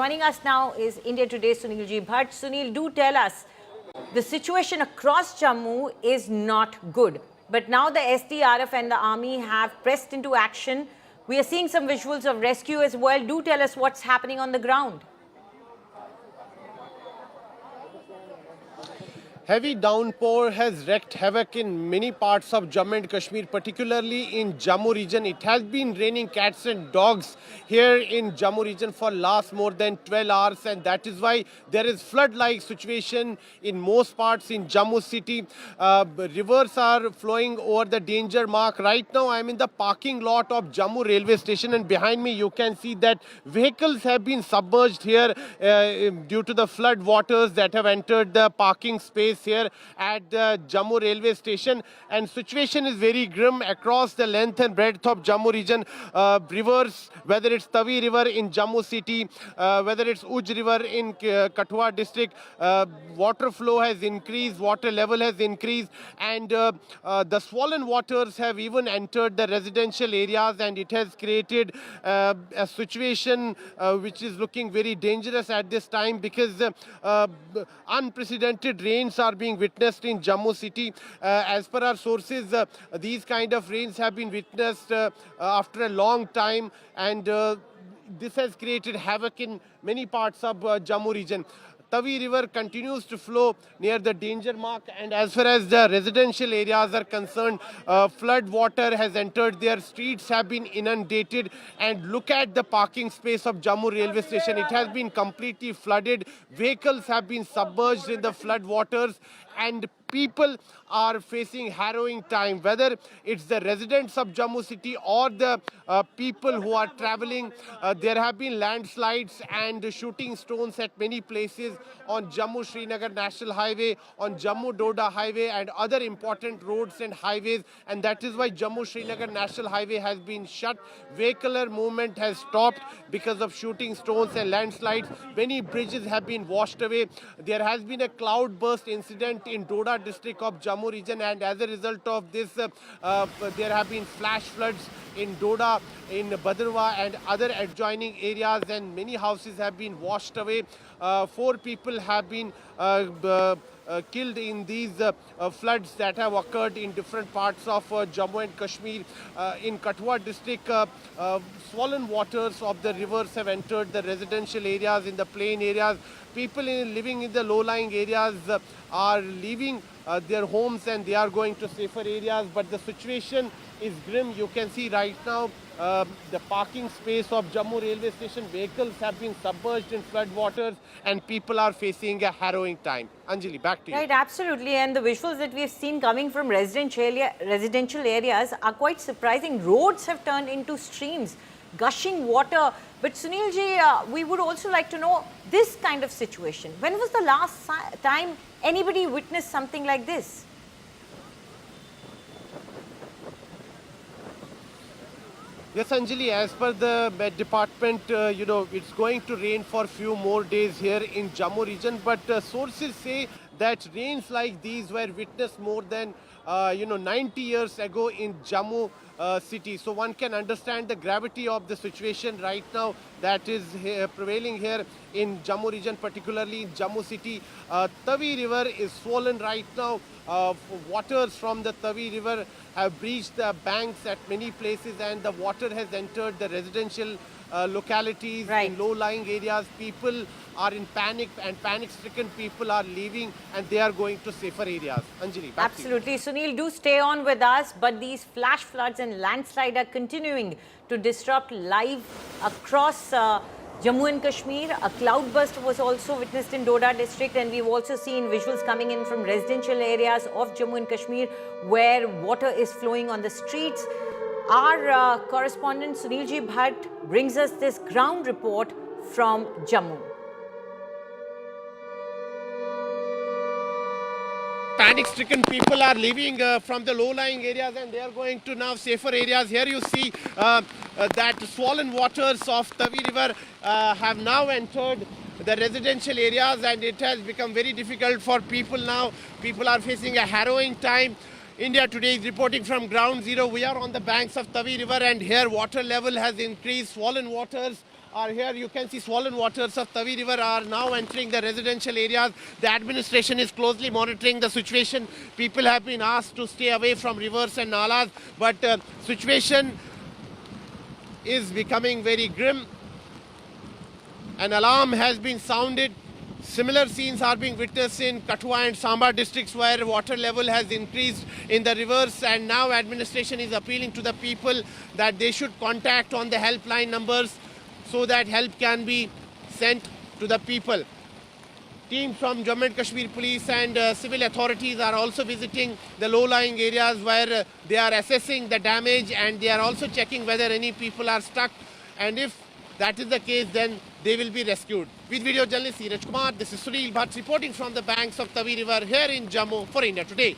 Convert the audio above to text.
Joining us now is India Today's Sunilji Bhatt. Sunil, do tell us, the situation across Jammu is not good. But now the SDRF and the army have pressed into action. We are seeing some visuals of rescue as well. Do tell us what's happening on the ground. Heavy downpour has wreaked havoc in many parts of Jammu and Kashmir, particularly in Jammu region. It has been raining cats and dogs here in Jammu region for last more than 12 hours, and that is why there is flood-like situation in most parts in Jammu city. Rivers are flowing over the danger mark. Right now I am in the parking lot of Jammu railway station, and behind me you can see that vehicles have been submerged here due to the flood waters that have entered the parking space here at the Jammu railway station, and situation is very grim across the length and breadth of Jammu region. Rivers, whether it's Tavi river in Jammu city, whether it's Uj river in Kathua district, water flow has increased, water level has increased, and the swollen waters have even entered the residential areas, and it has created a situation which is looking very dangerous at this time, because unprecedented rains are being witnessed in Jammu city. As per our sources, these kind of rains have been witnessed after a long time, and this has created havoc in many parts of Jammu region. Tavi river continues to flow near the danger mark, and as far as the residential areas are concerned, flood water has entered there. Streets have been inundated, and look at the parking space of Jammu railway station. It has been completely flooded. Vehicles have been submerged in the flood waters, and people are facing harrowing time, whether it's the residents of Jammu city or the people who are traveling. There have been landslides and shooting stones at many places on Jammu Srinagar National Highway, on Jammu Doda Highway, and other important roads and highways, and that is why Jammu Srinagar National Highway has been shut. Vehicular movement has stopped because of shooting stones and landslides. Many bridges have been washed away. There has been a cloudburst incident in Doda district of Jammu region, and as a result of this there have been flash floods in Doda, in Badarwa and other adjoining areas, and many houses have been washed away. 4 people have been killed in these floods that have occurred in different parts of Jammu and Kashmir. In Kathua district, swollen waters of the rivers have entered the residential areas, in the plain areas. People living in the low-lying areas are leaving their homes, and they are going to safer areas, but the situation is grim. You can see right now the parking space of Jammu railway station, vehicles have been submerged in flood waters, and people are facing a harrowing time. Anjali, back to you. Right, absolutely. And the visuals that we have seen coming from residential areas are quite surprising. Roads have turned into streams, gushing water. But Sunilji, we would also like to know this kind of situation. When was the last time anybody witnessed something like this? Yes, Anjali, as per the Met Department, it's going to rain for a few more days here in Jammu region, but sources say that rains like these were witnessed more than 90 years ago in Jammu city. So one can understand the gravity of the situation right now that is prevailing here in Jammu region, particularly in Jammu city. Tavi river is swollen right now. Waters from the Tavi river have breached the banks at many places, and the water has entered the residential localities. Right. In low-lying areas. People are in panic, and panic-stricken people are leaving, and they are going to safer areas. Anjali, back to you. Absolutely. Sunil, do stay on with us, but these flash floods and landslide are continuing to disrupt life across Jammu and Kashmir. A cloudburst was also witnessed in Doda district, and we've also seen visuals coming in from residential areas of Jammu and Kashmir where water is flowing on the streets. Our correspondent Sunilji Bhatt brings us this ground report from Jammu. Panic-stricken people are leaving from the low-lying areas, and they are going to now safer areas. Here you see that swollen waters of Tavi river have now entered the residential areas, and it has become very difficult for people now. People are facing a harrowing time. India Today is reporting from ground zero. We are on the banks of Tavi river, and here water level has increased. Swollen waters are here. You can see swollen waters of Tavi River are now entering the residential areas. The administration is closely monitoring the situation. People have been asked to stay away from rivers and nalas, but situation is becoming very grim. An alarm has been sounded. Similar scenes are being witnessed in Kathua and Samba districts where water level has increased in the rivers, and now administration is appealing to the people that they should contact on the helpline numbers so that help can be sent to the people. Teams from Jammu and Kashmir police and civil authorities are also visiting the low-lying areas where they are assessing the damage, and they are also checking whether any people are stuck, and if that is the case, then they will be rescued. With video journalist Siraj Kumar, this is Sunil Bhatt reporting from the banks of Tavi River here in Jammu for India Today.